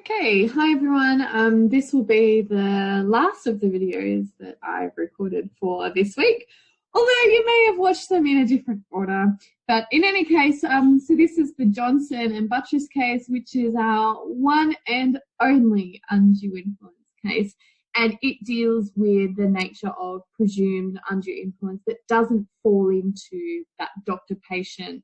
Okay, hi everyone. This will be the last of the videos that I've recorded for this week, although you may have watched them in a different order. But in any case, so this is the Johnson and Buttress case, which is our one and only undue influence case, and it deals with the nature of presumed undue influence that doesn't fall into that doctor-patient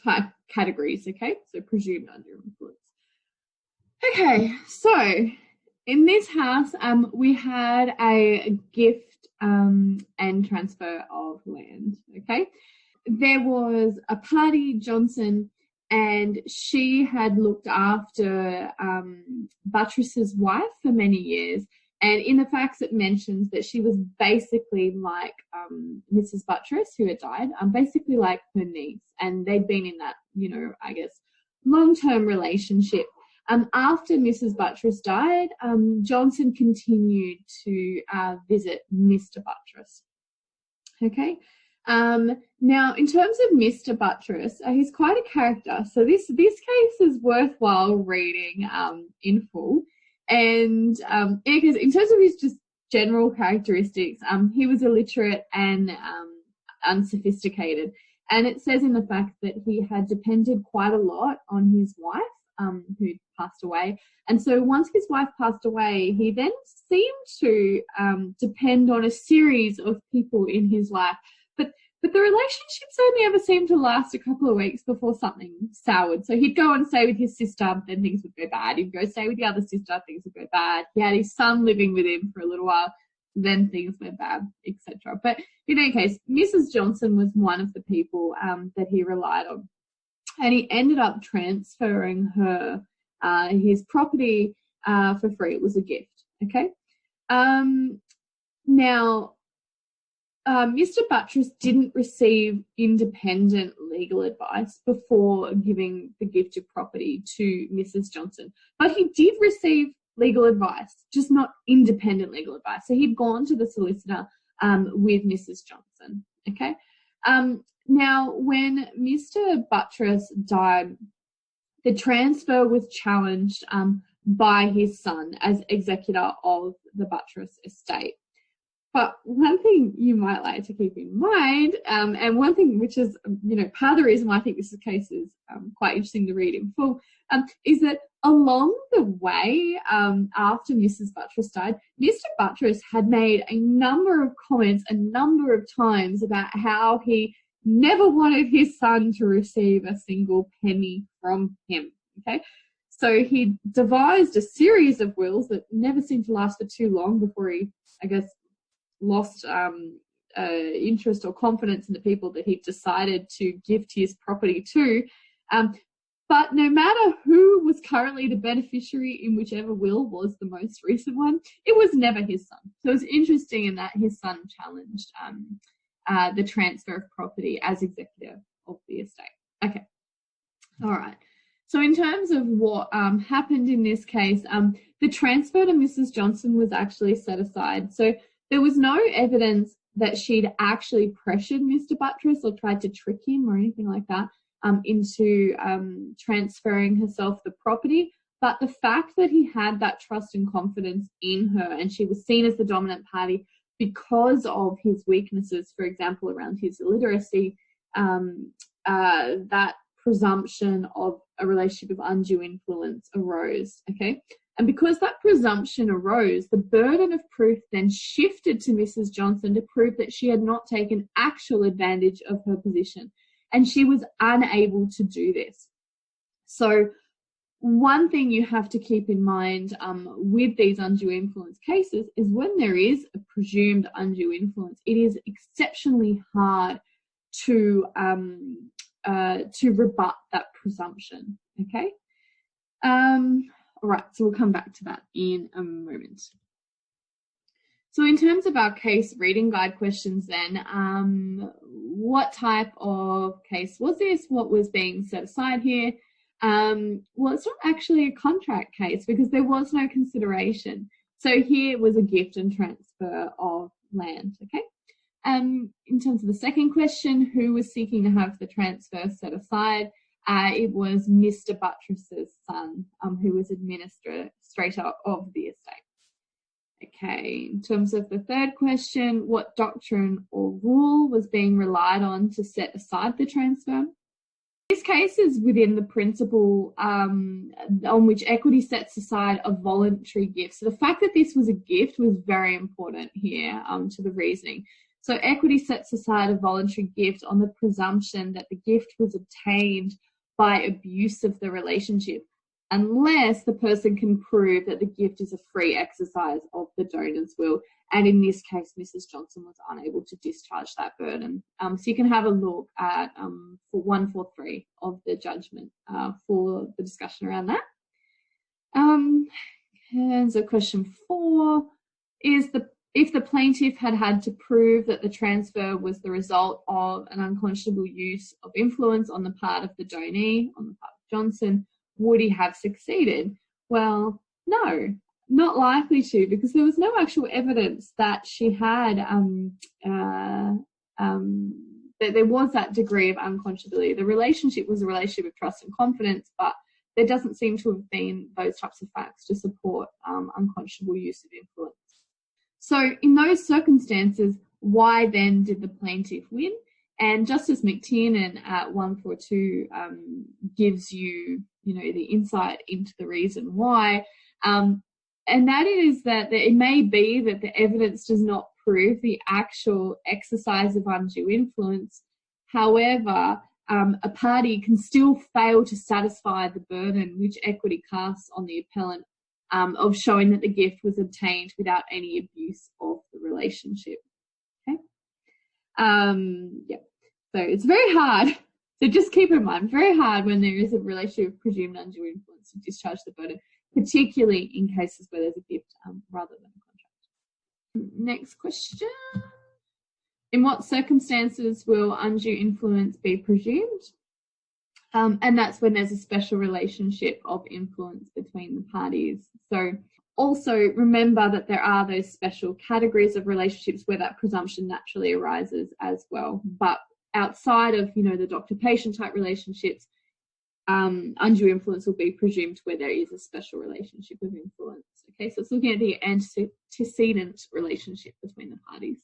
type categories, okay? So presumed undue influence. Okay, so in this house, we had a gift and transfer of land, okay? There was a party, Johnson, and she had looked after Buttress's wife for many years. And in the facts, it mentions that she was basically like Mrs. Buttress, who had died, basically like her niece. And they'd been in that, I guess, long-term relationship. After Mrs. Buttress died, Johnson continued to visit Mr. Buttress. Okay. Now, in terms of Mr. Buttress, he's quite a character. So this case is worthwhile reading in full. And because in terms of his just general characteristics, he was illiterate and unsophisticated. And it says in the fact that he had depended quite a lot on his wife, who passed away. And so once his wife passed away, he then seemed to depend on a series of people in his life. But the relationships only ever seemed to last a couple of weeks before something soured. So he'd go and stay with his sister, then things would go bad. He'd go stay with the other sister, things would go bad. He had his son living with him for a little while, then things went bad, etc. But in any case, Mrs. Johnson was one of the people that he relied on. And he ended up transferring her his property for free. It was a gift, okay? Now, Mr. Buttress didn't receive independent legal advice before giving the gift of property to Mrs. Johnson, but he did receive legal advice, just not independent legal advice. So he'd gone to the solicitor with Mrs. Johnson, okay? Now, when Mr. Buttress died, the transfer was challenged by his son as executor of the Buttress estate. But one thing you might like to keep in mind, and one thing which is, part of the reason why I think this case is quite interesting to read in full, is that along the way after Mrs. Buttress died, Mr. Buttress had made a number of comments a number of times about how he never wanted his son to receive a single penny from him, okay? So he devised a series of wills that never seemed to last for too long before he, I guess, lost interest or confidence in the people that he decided to gift his property to. But no matter who was currently the beneficiary in whichever will was the most recent one, it was never his son. So it was interesting in that his son challenged the transfer of property as executor of the estate. Okay. All right. So in terms of what happened in this case, the transfer to Mrs. Johnson was actually set aside. So there was no evidence that she'd actually pressured Mr. Buttress or tried to trick him or anything like that into transferring herself the property. But the fact that he had that trust and confidence in her and she was seen as the dominant party because of his weaknesses, for example, around his illiteracy, that presumption of a relationship of undue influence arose, okay? And because that presumption arose, the burden of proof then shifted to Mrs. Johnson to prove that she had not taken actual advantage of her position, and she was unable to do this. So one thing you have to keep in mind with these undue influence cases is when there is a presumed undue influence, it is exceptionally hard to rebut that presumption, okay? All right, so we'll come back to that in a moment. So in terms of our case reading guide questions then, what type of case was this? What was being set aside here? Well, it's not actually a contract case because there was no consideration. So here was a gift and transfer of land, okay? In terms of the second question, who was seeking to have the transfer set aside? It was Mr. Buttress's son, who was administrator of the estate. Okay, in terms of the third question, what doctrine or rule was being relied on to set aside the transfer? This case is within the principle on which equity sets aside a voluntary gift. So the fact that this was a gift was very important here to the reasoning. So equity sets aside a voluntary gift on the presumption that the gift was obtained by abuse of the relationship, unless the person can prove that the gift is a free exercise of the donor's will. And in this case, Mrs. Johnson was unable to discharge that burden. So you can have a look at 143 of the judgment for the discussion around that. And so question 4 is if the plaintiff had to prove that the transfer was the result of an unconscionable use of influence on the part of the donee, on the part of Johnson, would he have succeeded? Well, no, not likely to, because there was no actual evidence that she had, that there was that degree of unconscionability. The relationship was a relationship of trust and confidence, but there doesn't seem to have been those types of facts to support unconscionable use of influence. So in those circumstances, why then did the plaintiff win? And Justice McTiernan at 142 gives you, the insight into the reason why. And that is that it may be that the evidence does not prove the actual exercise of undue influence. However, a party can still fail to satisfy the burden which equity casts on the appellant of showing that the gift was obtained without any abuse of the relationship. Okay. So it's very hard. So just keep in mind, very hard when there is a relationship of presumed undue influence to discharge the burden, particularly in cases where there's a gift rather than a contract. Next question. In what circumstances will undue influence be presumed? And that's when there's a special relationship of influence between the parties. So also remember that there are those special categories of relationships where that presumption naturally arises as well. But outside of, the doctor-patient type relationships, undue influence will be presumed where there is a special relationship of influence. Okay, so it's looking at the antecedent relationship between the parties.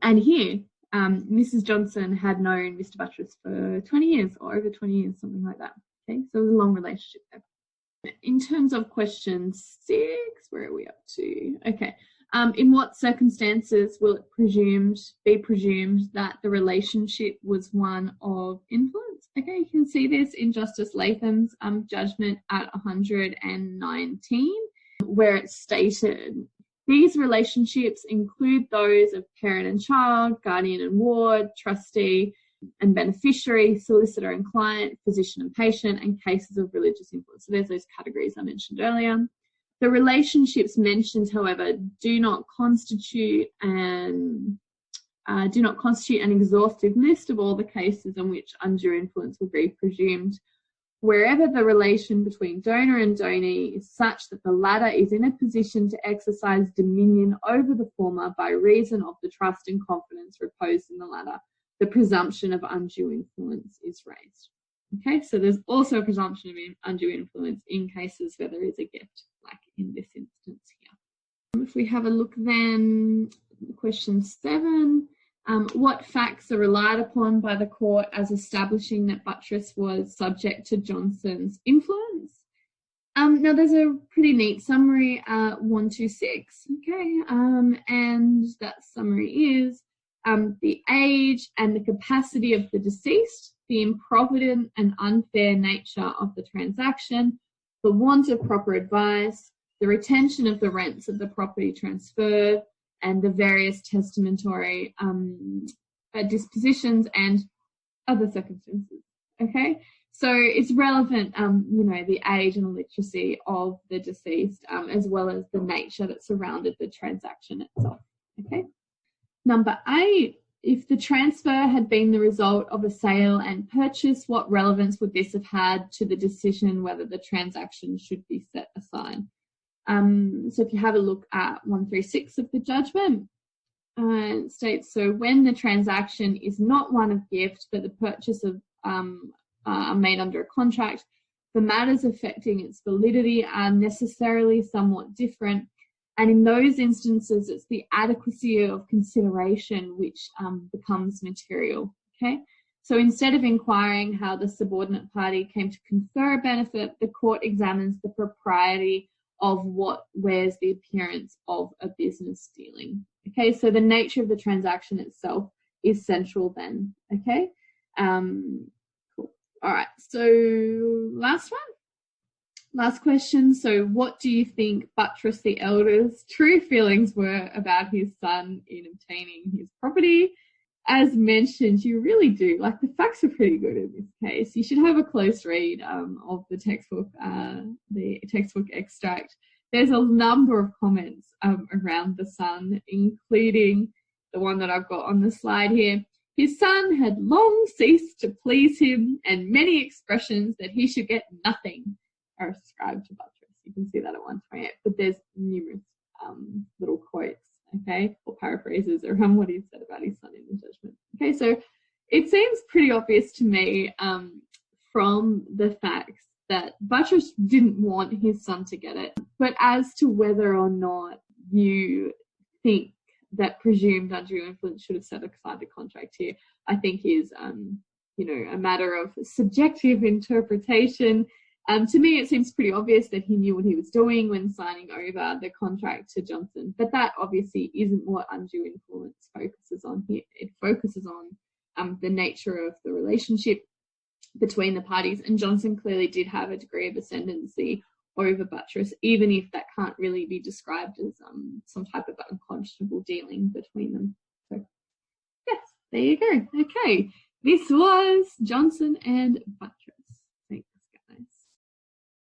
And here, Mrs. Johnson had known Mr. Buttress for 20 years or over 20 years, something like that. Okay, so it was a long relationship there. In terms of question 6, where are we up to? Okay, in what circumstances will it be presumed that the relationship was one of influence? Okay, you can see this in Justice Latham's judgment at 119, where it's stated, these relationships include those of parent and child, guardian and ward, trustee and beneficiary, solicitor and client, physician and patient, and cases of religious influence. So there's those categories I mentioned earlier. The relationships mentioned, however, do not constitute an exhaustive list of all the cases in which undue influence will be presumed, wherever the relation between donor and donee is such that the latter is in a position to exercise dominion over the former by reason of the trust and confidence reposed in the latter, the presumption of undue influence is raised. Okay, so there's also a presumption of undue influence in cases where there is a gift, like in this instance here. If we have a look then, question 7, what facts are relied upon by the court as establishing that Buttress was subject to Johnson's influence? Now there's a pretty neat summary at 126, okay, and that summary is the age and the capacity of the deceased, the improvident and unfair nature of the transaction, the want of proper advice, the retention of the rents of the property transferred, and the various testamentary dispositions and other circumstances. Okay, so it's relevant, the age and the literacy of the deceased, as well as the nature that surrounded the transaction itself. Okay. Number 8, if the transfer had been the result of a sale and purchase, what relevance would this have had to the decision whether the transaction should be set aside? So if you have a look at 136 of the judgment, it states, so when the transaction is not one of gift, but the purchase of made under a contract, the matters affecting its validity are necessarily somewhat different. And in those instances, it's the adequacy of consideration which becomes material, okay? So instead of inquiring how the subordinate party came to confer a benefit, the court examines the propriety of what wears the appearance of a business dealing. Okay, so the nature of the transaction itself is central then, okay? Cool. All right, so last question. So what do you think Buttress the Elder's true feelings were about his son in obtaining his property? As mentioned, you really do. Like, the facts are pretty good in this case. You should have a close read of the textbook extract. There's a number of comments around the son, including the one that I've got on the slide here. His son had long ceased to please him, and many expressions that he should get nothing are ascribed to Buttress. You can see that at 128, but there's numerous little quotes, okay, or paraphrases around what he said about his son in the judgment. Okay, so it seems pretty obvious to me from the facts that Buttress didn't want his son to get it. But as to whether or not you think that presumed undue influence should have set aside the contract here, I think is, a matter of subjective interpretation. To me, it seems pretty obvious that he knew what he was doing when signing over the contract to Johnson. But that obviously isn't what undue influence focuses on here. It focuses on the nature of the relationship between the parties. And Johnson clearly did have a degree of ascendancy over Buttress, even if that can't really be described as some type of unconscionable dealing between them. So, yes, there you go. Okay, this was Johnson and Buttress.